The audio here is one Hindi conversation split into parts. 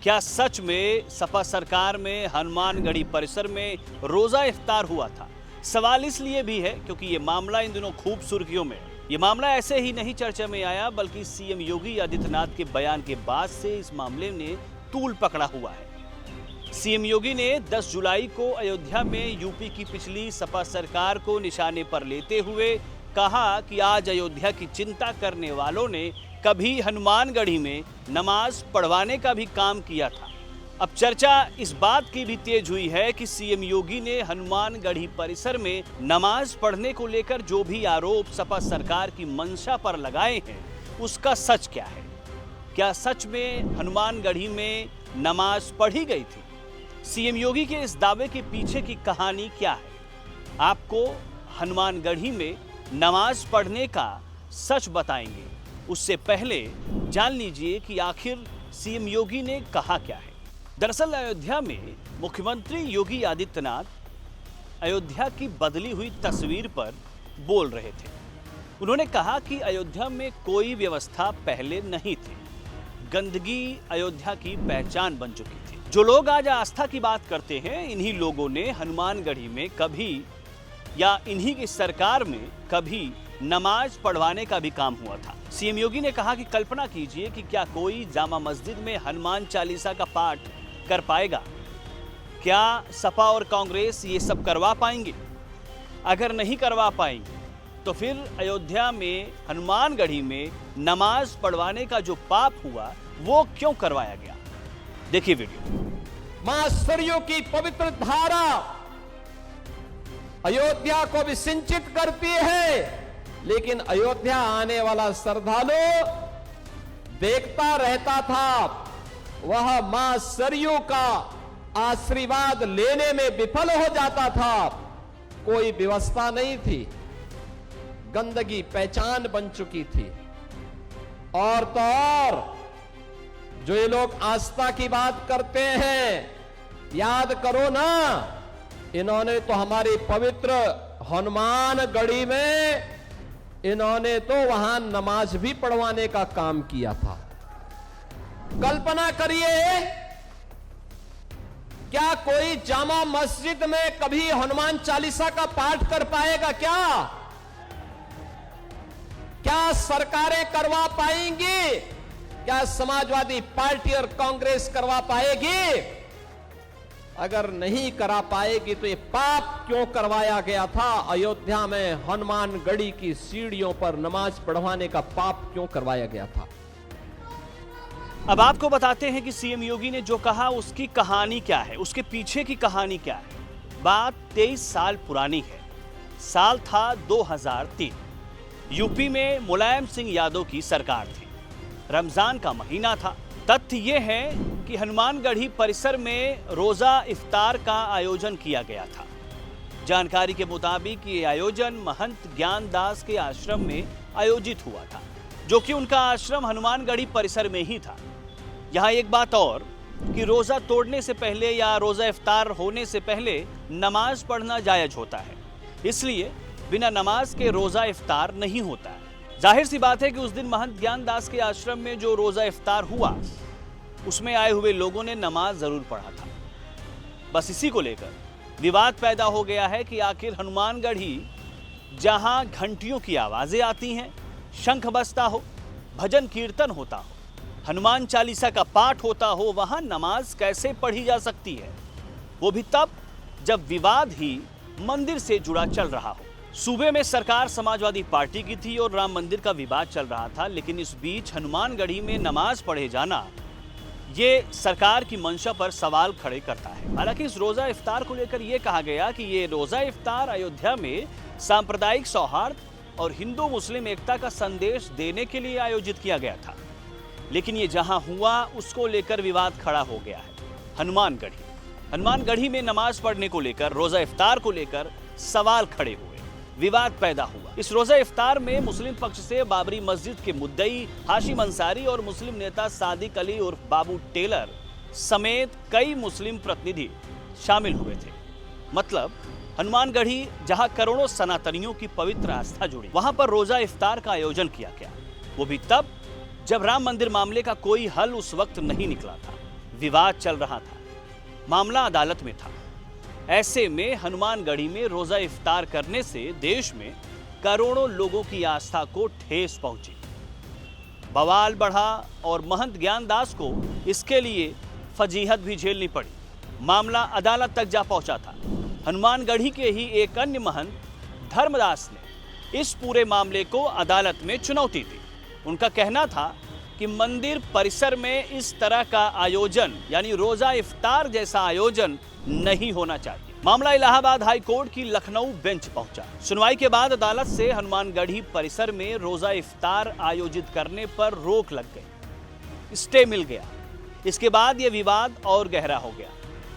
क्या सच में सपा सरकार में हनुमानगढ़ी परिसर में रोजा इफ्तार हुआ था? सवाल इसलिए भी है क्योंकि ये मामला इन दिनों खूब सुर्खियों में है। ये मामला ऐसे ही नहीं चर्चा में आया, बल्कि सीएम योगी आदित्यनाथ के बयान के बाद से इस मामले ने तूल पकड़ा हुआ है। सीएम योगी ने 10 जुलाई को अयोध्या में यूपी की पिछली सपा सरकार को निशाने पर लेते हुए कहा कि आज अयोध्या की चिंता करने वालों ने कभी हनुमानगढ़ी में नमाज पढ़वाने का भी काम किया था। अब चर्चा इस बात की भी तेज हुई है कि सीएम योगी ने हनुमानगढ़ी परिसर में नमाज पढ़ने को लेकर जो भी आरोप सपा सरकार की मंशा पर लगाए हैं, उसका सच क्या है? क्या सच में हनुमानगढ़ी में नमाज पढ़ी गई थी? सीएम योगी के इस दावे के पीछे की कहानी क्या है? आपको हनुमानगढ़ी में नमाज पढ़ने का सच बताएंगे। उससे पहले जान लीजिए कि आखिर सीएम योगी ने कहा क्या है। दरअसल अयोध्या में मुख्यमंत्री योगी आदित्यनाथ अयोध्या की बदली हुई तस्वीर पर बोल रहे थे। उन्होंने कहा कि अयोध्या में कोई व्यवस्था पहले नहीं थी। गंदगी अयोध्या की पहचान बन चुकी थी। जो लोग आज आस्था की बात करते हैं, इन्हीं लोगों ने हनुमानगढ़ी में कभी या इन्हीं की सरकार में कभी नमाज पढ़वाने का भी काम हुआ था। सीएम योगी ने कहा कि कल्पना कीजिए कि क्या कोई जामा मस्जिद में हनुमान चालीसा का पाठ कर पाएगा? क्या सपा और कांग्रेस ये सब करवा पाएंगे? अगर नहीं करवा पाएंगे तो फिर अयोध्या में हनुमानगढ़ी में नमाज पढ़वाने का जो पाप हुआ वो क्यों करवाया गया? देखिए वीडियो। मां सरयू की पवित्र धारा अयोध्या को भी सिंचित करती है, लेकिन अयोध्या आने वाला श्रद्धालु देखता रहता था, वह मां सरयू का आशीर्वाद लेने में विफल हो जाता था। कोई व्यवस्था नहीं थी, गंदगी पहचान बन चुकी थी। और तो और जो ये लोग आस्था की बात करते हैं, याद करो ना, इन्होंने तो हमारी पवित्र हनुमानगढ़ी में इन्होंने तो वहां नमाज भी पढ़वाने का काम किया था। कल्पना करिए, क्या कोई जामा मस्जिद में कभी हनुमान चालीसा का पाठ कर पाएगा? क्या सरकारें करवा पाएंगी? क्या समाजवादी पार्टी और कांग्रेस करवा पाएगी? अगर नहीं करा पाएगी तो ये पाप क्यों करवाया गया था? अयोध्या में हनुमानगढ़ी की सीढ़ियों पर नमाज पढ़वाने का पाप क्यों करवाया गया था? अब आपको बताते हैं कि सीएम योगी ने जो कहा उसकी कहानी क्या है, उसके पीछे की कहानी क्या है। बात 23 साल पुरानी है। साल था 2003। यूपी में मुलायम सिंह यादव की सरकार थी। रमजान का महीना था। तथ्य ये है कि हनुमानगढ़ी परिसर में रोजा इफ्तार का आयोजन किया गया था। जानकारी के मुताबिक ये आयोजन महंत ज्ञानदास के आश्रम में आयोजित हुआ था, जो कि उनका आश्रम हनुमानगढ़ी परिसर में ही था। यहाँ एक बात और कि रोजा तोड़ने से पहले या रोजा इफ्तार होने से पहले नमाज पढ़ना जायज होता है, इसलिए बिना नमाज के रोजा इफ्तार नहीं होता है। जाहिर सी बात है कि उस दिन महंत ज्ञानदास के आश्रम में जो रोजा इफ्तार हुआ, उसमें आए हुए लोगों ने नमाज जरूर पढ़ा था। बस इसी को लेकर विवाद पैदा हो गया है कि आखिर हनुमानगढ़ी, जहां घंटियों की आवाजें आती हैं, शंख बजता हो, भजन कीर्तन होता हो, हनुमान चालीसा का पाठ होता हो, वहां नमाज कैसे पढ़ी जा सकती है? वो भी तब जब विवाद ही मंदिर से जुड़ा चल रहा हो। सूबे में सरकार समाजवादी पार्टी की थी और राम मंदिर का विवाद चल रहा था, लेकिन इस बीच हनुमानगढ़ी में नमाज पढ़े जाना ये सरकार की मंशा पर सवाल खड़े करता है। हालांकि इस रोजा इफ्तार को लेकर यह कहा गया कि ये रोजा इफ्तार अयोध्या में सांप्रदायिक सौहार्द और हिंदू मुस्लिम एकता का संदेश देने के लिए आयोजित किया गया था, लेकिन ये जहां हुआ उसको लेकर विवाद खड़ा हो गया है। हनुमानगढ़ी में नमाज पढ़ने को लेकर, रोजा इफ्तार को लेकर सवाल खड़े हुए, विवाद पैदा हुआ। इस रोजा इफ्तार में मुस्लिम पक्ष से बाबरी मस्जिद के मुद्दई हाशिम अंसारी और मुस्लिम नेता सादिक अली उर्फ बाबू टेलर समेत कई मुस्लिम प्रतिनिधि शामिल हुए थे। मतलब हनुमानगढ़ी, जहां करोड़ों सनातनियों की पवित्र आस्था जुड़ी, वहां पर रोजा इफ्तार का आयोजन किया गया। वो भी तब जब राम मंदिर मामले का कोई हल उस वक्त नहीं निकला था। विवाद चल रहा था, मामला अदालत में था। ऐसे में हनुमानगढ़ी में रोजा इफ्तार करने से देश में करोड़ों लोगों की आस्था को ठेस पहुंची। बवाल बढ़ा और महंत ज्ञानदास को इसके लिए फजीहत भी झेलनी पड़ी। मामला अदालत तक जा पहुंचा था। हनुमानगढ़ी के ही एक अन्य महंत धर्मदास ने इस पूरे मामले को अदालत में चुनौती दी। उनका कहना था कि मंदिर परिसर में इस तरह का आयोजन यानी रोजा इफ्तार जैसा आयोजन नहीं होना चाहिए। मामला इलाहाबाद हाई कोर्ट की लखनऊ बेंच पहुंचा। सुनवाई के बाद अदालत से हनुमानगढ़ी परिसर में रोजा इफ्तार आयोजित करने पर रोक लग गई, स्टे मिल गया। इसके बाद यह विवाद और गहरा हो गया।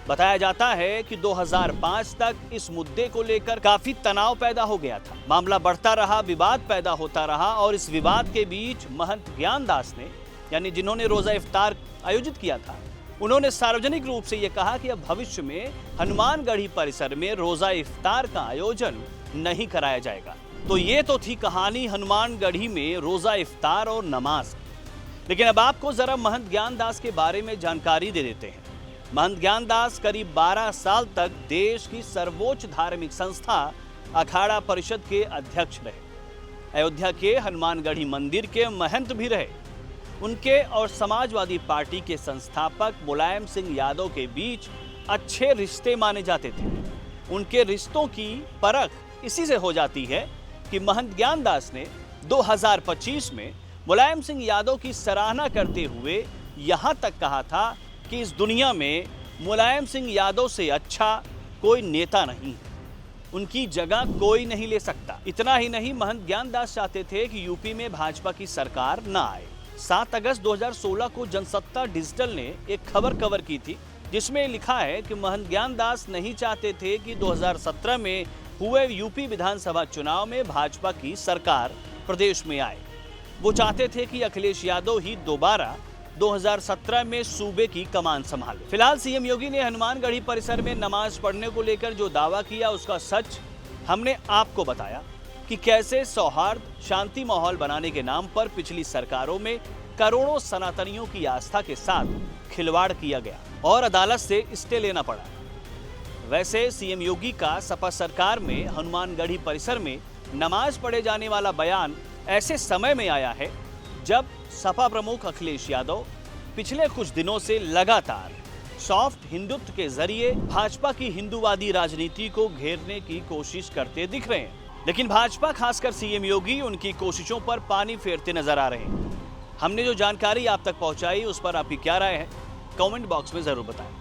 बताया जाता है कि 2005 तक इस मुद्दे को लेकर काफी तनाव पैदा हो गया था। मामला बढ़ता रहा, विवाद पैदा होता रहा और इस विवाद के बीच महंत ज्ञानदास ने, यानी जिन्होंने रोजा इफ्तार आयोजित किया था, उन्होंने सार्वजनिक रूप से यह कहा कि अब भविष्य में हनुमानगढ़ी परिसर में रोजा इफ्तार का आयोजन नहीं कराया जाएगा। तो ये तो थी कहानी हनुमानगढ़ी में रोजा इफ्तार और नमाज। लेकिन अब आपको जरा महंत ज्ञानदास के बारे में जानकारी दे देते हैं। महंत ज्ञानदास करीब 12 साल तक देश की सर्वोच्च धार्मिक संस्था अखाड़ा परिषद के अध्यक्ष रहे। अयोध्या के हनुमानगढ़ी मंदिर के महंत भी रहे। उनके और समाजवादी पार्टी के संस्थापक मुलायम सिंह यादव के बीच अच्छे रिश्ते माने जाते थे। उनके रिश्तों की परख इसी से हो जाती है कि महंत ज्ञानदास ने 2025 में मुलायम सिंह यादव की सराहना करते हुए यहां तक कहा था कि इस दुनिया में मुलायम सिंह यादव से अच्छा कोई नेता नहीं है, उनकी जगह कोई नहीं ले सकता। इतना ही नहीं, महंत ज्ञानदास चाहते थे कि यूपी में भाजपा की सरकार न आए। 7 अगस्त 2016 को जनसत्ता डिजिटल ने एक खबर कवर की थी जिसमें लिखा है कि महंत ज्ञानदास नहीं चाहते थे कि 2017 में हुए यूपी विधानसभा चुनाव में भाजपा की सरकार प्रदेश में आए। वो चाहते थे कि अखिलेश यादव ही दोबारा 2017 में सूबे की कमान संभाले। फिलहाल सीएम योगी ने हनुमानगढ़ी परिसर में नमाज पढ़ने को लेकर जो दावा किया उसका सच हमने आपको बताया कि कैसे सौहार्द शांति माहौल बनाने के नाम पर पिछली सरकारों में करोड़ों सनातनियों की आस्था के साथ खिलवाड़ किया गया और अदालत से स्टे लेना पड़ा। वैसे सीएम योगी का सपा सरकार में हनुमानगढ़ी परिसर में नमाज पढ़े जाने वाला बयान ऐसे समय में आया है जब सपा प्रमुख अखिलेश यादव पिछले कुछ दिनों से लगातार सॉफ्ट हिंदुत्व के जरिए भाजपा की हिंदूवादी राजनीति को घेरने की कोशिश करते दिख रहे हैं। लेकिन भाजपा, खासकर सीएम योगी, उनकी कोशिशों पर पानी फेरते नजर आ रहे हैं। हमने जो जानकारी आप तक पहुंचाई उस पर आपकी क्या राय है, कमेंट बॉक्स में जरूर बताएं।